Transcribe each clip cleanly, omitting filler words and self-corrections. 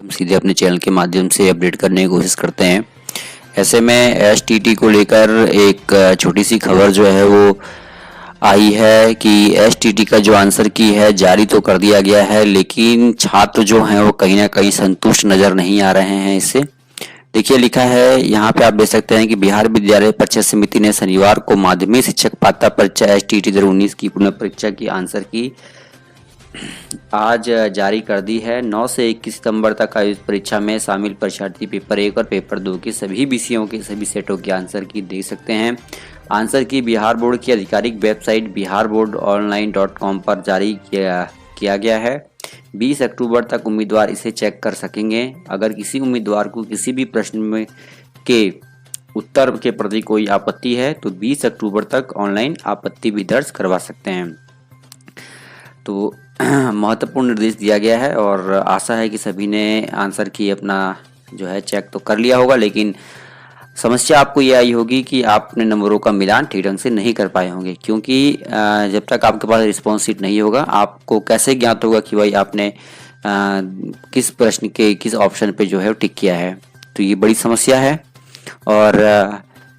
हम सीधे अपने चैनल के माध्यम से अपडेट करने की कोशिश करते हैं। ऐसे में एसटीटी को लेकर एक छोटी सी खबर जो है वो आई है कि एसटीटी का जो आंसर की है जारी तो कर दिया गया है, लेकिन छात्र जो हैं वो कहीं ना कहीं संतुष्ट नज़र नहीं आ रहे हैं इससे। देखिए, लिखा है यहाँ पे, आप देख सकते हैं कि बिहार विद्यालय परीक्षा समिति ने शनिवार को माध्यमिक शिक्षक पात्रता परीक्षा एसटीटी 2019 की पुनः परीक्षा की आंसर की आज जारी कर दी है। 9 से 21 सितंबर तक आयोजित परीक्षा में शामिल परीक्षार्थी पेपर 1 और पेपर 2 के सभी विषयों के सभी सेटों के आंसर की देख सकते हैं। आंसर की बिहार बोर्ड की आधिकारिक वेबसाइट biharboardonline.com पर जारी किया गया है। 20 अक्टूबर तक उम्मीदवार इसे चेक कर सकेंगे। अगर किसी उम्मीदवार को किसी भी प्रश्न में के उत्तर के प्रति कोई आपत्ति है तो 20 अक्टूबर तक ऑनलाइन आपत्ति भी दर्ज करवा सकते हैं। तो महत्वपूर्ण निर्देश दिया गया है और आशा है कि सभी ने आंसर की अपना जो है चेक तो कर लिया होगा, लेकिन समस्या आपको ये आई होगी कि आप अपने नंबरों का मिलान ठीक ढंग से नहीं कर पाए होंगे, क्योंकि जब तक आपके पास रिस्पॉन्स शीट नहीं होगा आपको कैसे ज्ञात होगा कि भाई आपने किस प्रश्न के किस ऑप्शन पे जो है टिक किया है। तो ये बड़ी समस्या है और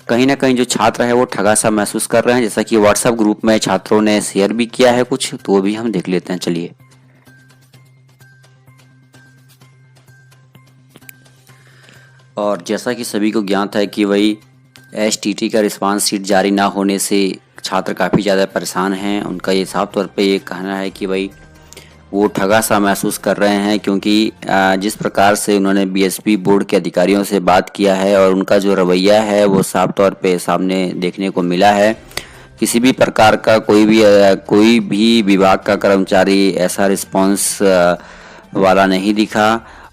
कहीं ना कहीं जो छात्र है वो ठगा सा महसूस कर रहे हैं, जैसा कि व्हाट्सएप ग्रुप में छात्रों ने शेयर भी किया है कुछ, तो वो भी हम देख लेते हैं। चलिए, और जैसा कि सभी को ज्ञात है कि भाई एसटीटी का रिस्पांस शीट जारी ना होने से छात्र काफ़ी ज़्यादा परेशान हैं। उनका ये साफ तौर पे ये कहना है कि भाई वो ठगा सा महसूस कर रहे हैं, क्योंकि जिस प्रकार से उन्होंने बीएसपी बोर्ड के अधिकारियों से बात किया है और उनका जो रवैया है वो साफ तौर पे सामने देखने को मिला है। किसी भी प्रकार का कोई भी विभाग का कर्मचारी ऐसा रिस्पांस वाला नहीं दिखा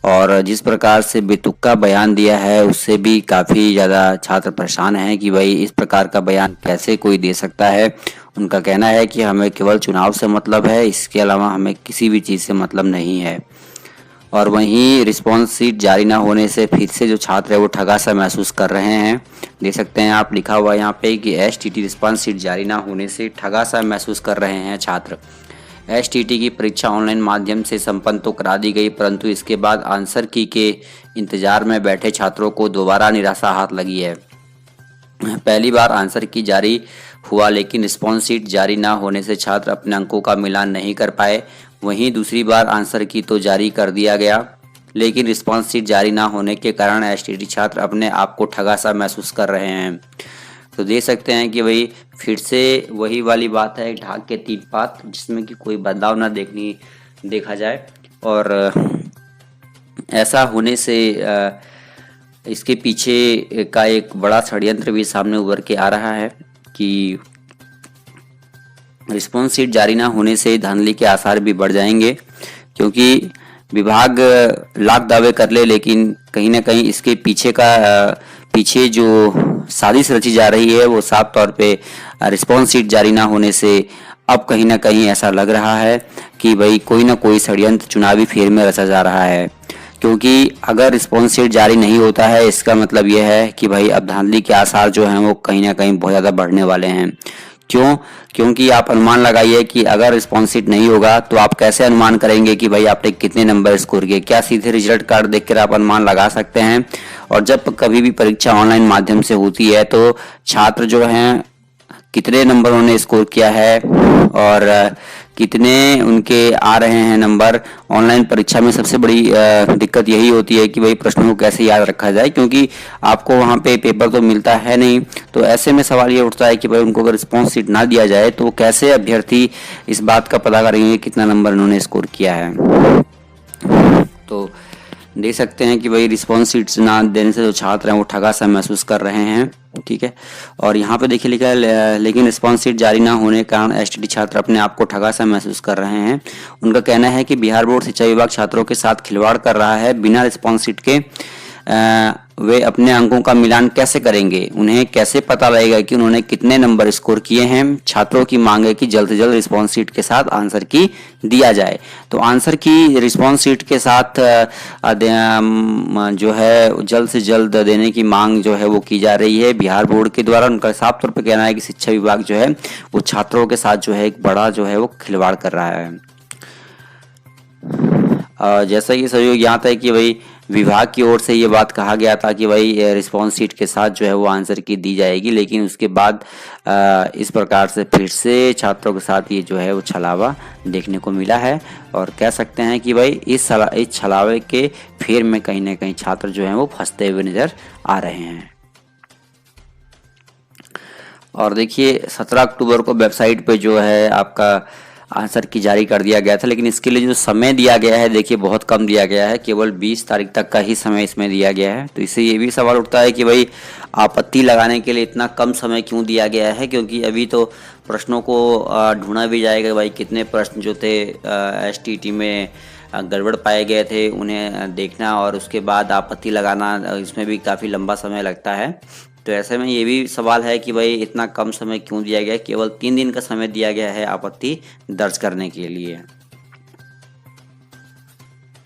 और जिस प्रकार से बेतुका बयान दिया है उससे भी काफ़ी ज़्यादा छात्र परेशान हैं कि भाई इस प्रकार का बयान कैसे कोई दे सकता है। उनका कहना है कि हमें केवल चुनाव से मतलब है, इसके अलावा हमें किसी भी चीज़ से मतलब नहीं है। और वहीं रिस्पॉन्स शीट जारी ना होने से फिर से जो छात्र है वो ठगा सा महसूस कर रहे हैं। देख सकते हैं आप, लिखा हुआ यहाँ पे कि एसटीटी रिस्पॉन्स शीट जारी ना होने से ठगा सा महसूस कर रहे हैं छात्र। एसटीटी की परीक्षा ऑनलाइन माध्यम से संपन्न तो करा दी गई, परंतु इसके बाद आंसर की के इंतजार में बैठे छात्रों को दोबारा निराशा हाथ लगी है। पहली बार आंसर की जारी हुआ, लेकिन रिस्पॉन्स शीट जारी ना होने से छात्र अपने अंकों का मिलान नहीं कर पाए। वहीं दूसरी बार आंसर की तो जारी कर दिया गया, लेकिन रिस्पॉन्स शीट जारी ना होने के कारण एसटीटी छात्र अपने आप को ठगा सा महसूस कर रहे हैं। तो देख सकते हैं कि भाई फिर से वही वाली बात है, ढाक के तीन पात, जिसमें कि कोई बदलाव ना देखा जाए। और ऐसा होने से इसके पीछे का एक बड़ा षड्यंत्र भी सामने उभर के आ रहा है कि रिस्पॉन्स शीट जारी ना होने से धांधली के आसार भी बढ़ जाएंगे, क्योंकि विभाग लाख दावे कर ले, लेकिन कहीं ना कहीं इसके पीछे जो साजिश रची जा रही है वो साफ तौर पे रिस्पॉन्स शीट जारी ना होने से अब कहीं ना कहीं ऐसा लग रहा है कि भाई कोई ना कोई षड्यंत्र चुनावी फेर में रचा जा रहा है। क्योंकि अगर रिस्पॉन्स शीट जारी नहीं होता है इसका मतलब यह है कि भाई अब धांधली के आसार जो हैं वो कहीं ना कहीं बहुत ज़्यादा बढ़ने वाले हैं। क्यों? क्योंकि आप अनुमान लगाइए कि अगर रिस्पॉन्स शीट नहीं होगा तो आप कैसे अनुमान करेंगे कि भाई आपने कितने नंबर स्कोर किए? क्या सीधे रिजल्ट कार्ड देखकर आप अनुमान लगा सकते हैं? और जब कभी भी परीक्षा ऑनलाइन माध्यम से होती है तो छात्र जो हैं कितने नंबर उन्होंने स्कोर किया है और कितने उनके आ रहे हैं नंबर। ऑनलाइन परीक्षा में सबसे बड़ी दिक्कत यही होती है कि भाई प्रश्नों को कैसे याद रखा जाए, क्योंकि आपको वहाँ पे पेपर तो मिलता है नहीं। तो ऐसे में सवाल ये उठता है कि भाई उनको अगर रिस्पॉन्स शीट ना दिया जाए तो कैसे अभ्यर्थी इस बात का पता करेंगे कितना नंबर उन्होंने स्कोर किया है। तो देख सकते हैं कि भाई रिस्पॉन्स शीट्स ना देने से जो छात्र हैं वो ठगा सा महसूस कर रहे हैं। ठीक है, और यहाँ पे देखिए लिखा है, लेकिन रिस्पॉन्स शीट जारी ना होने के कारण एसटीटी छात्र अपने आप को ठगा सा महसूस कर रहे हैं। उनका कहना है कि बिहार बोर्ड शिक्षा विभाग छात्रों के साथ खिलवाड़ कर रहा है। बिना रिस्पॉन्स शीट के वे अपने अंकों का मिलान कैसे करेंगे? उन्हें कैसे पता लगेगा कि उन्होंने कितने नंबर स्कोर किए हैं? छात्रों की मांग है कि जल्द से जल्द रिस्पॉन्स शीट के साथ आंसर की दिया जाए। तो आंसर की रिस्पॉन्स शीट के साथ जो है जल्द से जल्द देने की मांग जो है वो की जा रही है बिहार बोर्ड के द्वारा। उनका साफ तौर पर कहना है कि शिक्षा विभाग जो है वो छात्रों के साथ जो है एक बड़ा जो है वो खिलवाड़ कर रहा है। जैसा कि सभी को ज्ञात है कि भाई विभाग की ओर से ये बात कहा गया था कि भाई रिस्पॉन्स शीट के साथ जो है वो आंसर की दी जाएगी, लेकिन उसके बाद इस प्रकार से फिर से छात्रों के साथ ये जो है वो छलावा देखने को मिला है। और कह सकते हैं कि भाई इस छलावे के फेर में कहीं ना कहीं छात्र जो हैं वो फंसते हुए नज़र आ रहे हैं। और देखिए 17 अक्टूबर को वेबसाइट पे जो है आपका आंसर की जारी कर दिया गया था, लेकिन इसके लिए जो समय दिया गया है देखिए बहुत कम दिया गया है, केवल 20 तारीख तक का ही समय इसमें दिया गया है। तो इससे ये भी सवाल उठता है कि भाई आपत्ति लगाने के लिए इतना कम समय क्यों दिया गया है, क्योंकि अभी तो प्रश्नों को ढूंढा भी जाएगा भाई कितने प्रश्न जो थे STT में गड़बड़ पाए गए थे उन्हें देखना, और उसके बाद आपत्ति लगाना, इसमें भी काफ़ी लंबा समय लगता है। तो ऐसे में ये भी सवाल है कि भाई इतना कम समय क्यों दिया गया, केवल 3 दिन का समय दिया गया है आपत्ति दर्ज करने के लिए।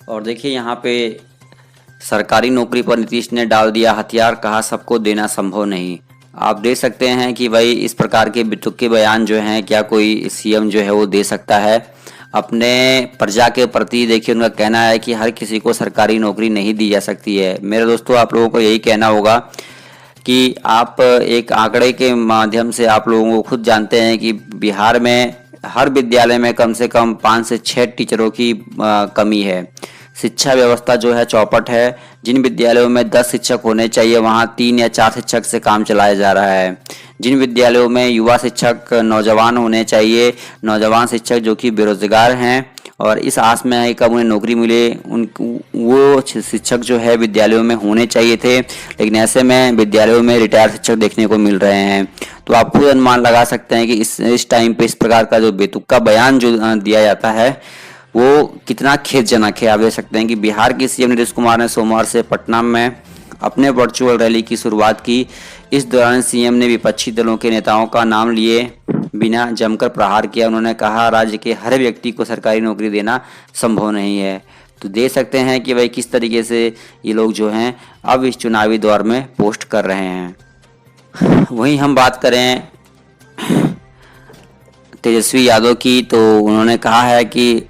और देखिए यहाँ पे सरकारी नौकरी पर नीतीश ने डाल दिया हथियार, कहा सबको देना संभव नहीं। आप देख सकते हैं कि भाई इस प्रकार के बेतुके बयान जो हैं क्या कोई CM जो है वो दे सकता है अपने प्रजा के प्रति। देखिए उनका कहना है कि हर किसी को सरकारी नौकरी नहीं दी जा सकती है। मेरे दोस्तों आप लोगों को यही कहना होगा कि आप एक आंकड़े के माध्यम से आप लोगों को खुद जानते हैं कि बिहार में हर विद्यालय में कम से कम 5 से 6 टीचरों की कमी है। शिक्षा व्यवस्था जो है चौपट है। जिन विद्यालयों में 10 शिक्षक होने चाहिए वहाँ 3 या 4 शिक्षक से काम चलाया जा रहा है। जिन विद्यालयों में युवा शिक्षक नौजवान होने चाहिए, नौजवान शिक्षक जो कि बेरोजगार हैं और इस आस में है कब उन्हें नौकरी मिले, वो शिक्षक जो है विद्यालयों में होने चाहिए थे, लेकिन ऐसे में विद्यालयों में रिटायर्ड शिक्षक देखने को मिल रहे हैं। तो आप खुद अनुमान लगा सकते हैं कि इस टाइम पे इस प्रकार का जो बेतुका बयान जो दिया जाता है वो कितना खेदजनक है। आप देख सकते हैं कि बिहार के CM नीतीश कुमार ने सोमवार से पटना में अपने वर्चुअल रैली की शुरुआत की। इस दौरान CM ने विपक्षी दलों के नेताओं का नाम लिए बिना जमकर प्रहार किया। उन्होंने कहा राज्य के हर व्यक्ति को सरकारी नौकरी देना संभव नहीं है। तो देख सकते हैं कि भाई किस तरीके से ये लोग जो हैं अब इस चुनावी दौर में पोस्ट कर रहे हैं। वहीं हम बात करें तेजस्वी यादव की, तो उन्होंने कहा है कि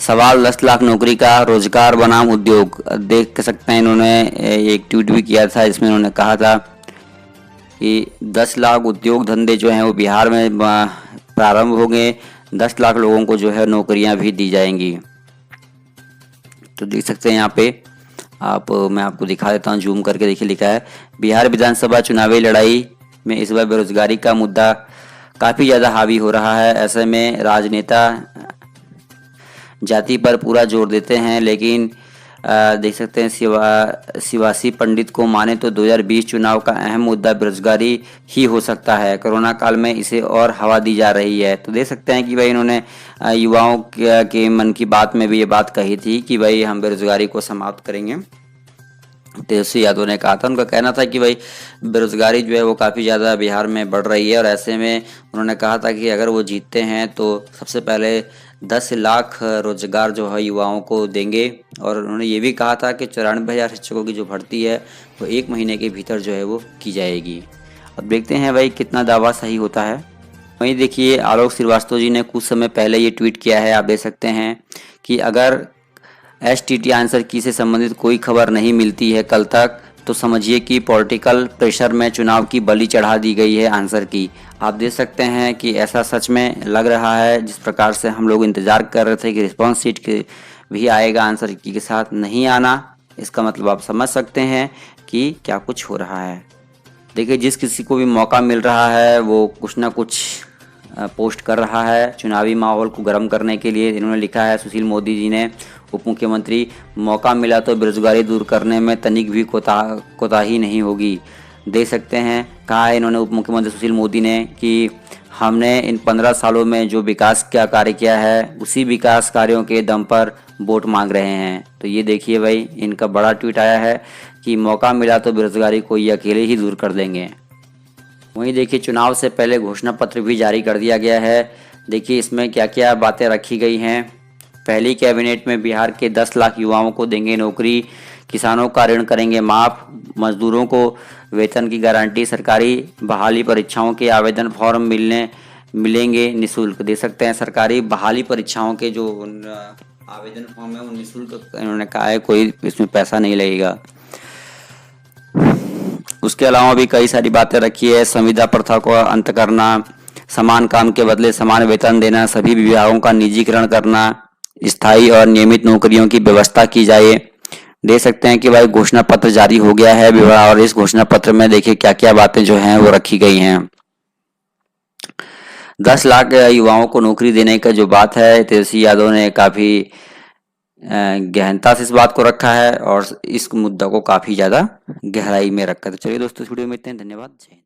सवाल 10 लाख नौकरी का, रोजगार बनाम उद्योग। देख सकते हैं इन्होंने एक ट्वीट भी किया था जिसमें उन्होंने कहा था कि 10 लाख उद्योग धंधे जो हैं वो बिहार में प्रारंभ होंगे, 10 लाख लोगों को जो है नौकरियां भी दी जाएंगी। तो देख सकते हैं यहाँ पे मैं आपको दिखा देता हूँ, जूम करके देखिए, लिखा है बिहार विधानसभा चुनावी लड़ाई में इस बार बेरोजगारी का मुद्दा काफ़ी ज़्यादा हावी हो रहा है। ऐसे में राजनेता जाति पर पूरा जोर देते हैं, लेकिन देख सकते हैं शिवासी पंडित को माने तो 2020 चुनाव का अहम मुद्दा बेरोजगारी ही हो सकता है। कोरोना काल में इसे और हवा दी जा रही है। तो देख सकते हैं कि भाई इन्होंने युवाओं के मन की बात में भी ये बात कही थी कि भाई हम बेरोजगारी को समाप्त करेंगे। तेजस्वी यादव ने कहा था, उनका कहना था कि भाई बेरोजगारी जो है वो काफ़ी ज़्यादा बिहार में बढ़ रही है, और ऐसे में उन्होंने कहा था कि अगर वो जीतते हैं तो सबसे पहले 10 लाख रोजगार जो है युवाओं को देंगे। और उन्होंने ये भी कहा था कि 94,000 शिक्षकों की जो भर्ती है वो 1 महीने के भीतर जो है वो की जाएगी। अब देखते हैं भाई कितना दावा सही होता है। वहीं देखिए आलोक श्रीवास्तव जी ने कुछ समय पहले ये ट्वीट किया है, आप देख सकते हैं कि अगर STT आंसर की से संबंधित कोई खबर नहीं मिलती है कल तक, तो समझिए कि पॉलिटिकल प्रेशर में चुनाव की बलि चढ़ा दी गई है आंसर की। आप देख सकते हैं कि ऐसा सच में लग रहा है, जिस प्रकार से हम लोग इंतज़ार कर रहे थे कि रिस्पॉन्स शीट के भी आएगा, आंसर की के साथ नहीं आना, इसका मतलब आप समझ सकते हैं कि क्या कुछ हो रहा है। देखिए जिस किसी को भी मौका मिल रहा है वो कुछ ना कुछ पोस्ट कर रहा है चुनावी माहौल को गर्म करने के लिए। इन्होंने लिखा है सुशील मोदी जी ने, उप मुख्यमंत्री, मौका मिला तो बेरोजगारी दूर करने में तनिक भी कोताही नहीं होगी। देख सकते हैं कहा है इन्होंने, उप मुख्यमंत्री सुशील मोदी ने, कि हमने इन 15 सालों में जो विकास का कार्य किया है उसी विकास कार्यों के दम पर वोट मांग रहे हैं। तो ये देखिए भाई इनका बड़ा ट्वीट आया है कि मौका मिला तो बेरोजगारी को ये अकेले ही दूर कर देंगे। वहीं देखिए चुनाव से पहले घोषणा पत्र भी जारी कर दिया गया है। देखिए इसमें क्या क्या बातें रखी गई हैं। पहली कैबिनेट में बिहार के 10 लाख युवाओं को देंगे नौकरी, किसानों का ऋण करेंगे माफ, मजदूरों को वेतन की गारंटी, सरकारी बहाली परीक्षाओं के आवेदन फॉर्म मिलेंगे निःशुल्क। दे सकते हैं सरकारी बहाली परीक्षाओं के जो आवेदन फॉर्म है वो निःशुल्क इन्होंने कहा है, कोई इसमें पैसा नहीं लगेगा। उसके अलावा भी कई सारी बातें रखी है। संविदा प्रथा को अंत करना, समान काम के बदले समान वेतन देना, सभी विभागों का निजीकरण करना, स्थायी और नियमित नौकरियों की व्यवस्था की जाए। देख सकते हैं कि भाई घोषणा पत्र जारी हो गया है विभाग, और इस घोषणा पत्र में देखिए क्या क्या बातें जो हैं वो रखी गई हैं। 10 लाख युवाओं को नौकरी देने का जो बात है, तेजस्वी यादव ने काफी गहनता से इस बात को रखा है और इस मुद्दा को काफी ज्यादा गहराई में रखा है। तो चलिए दोस्तों, इस वीडियो में इतने, धन्यवाद, जय हिंद।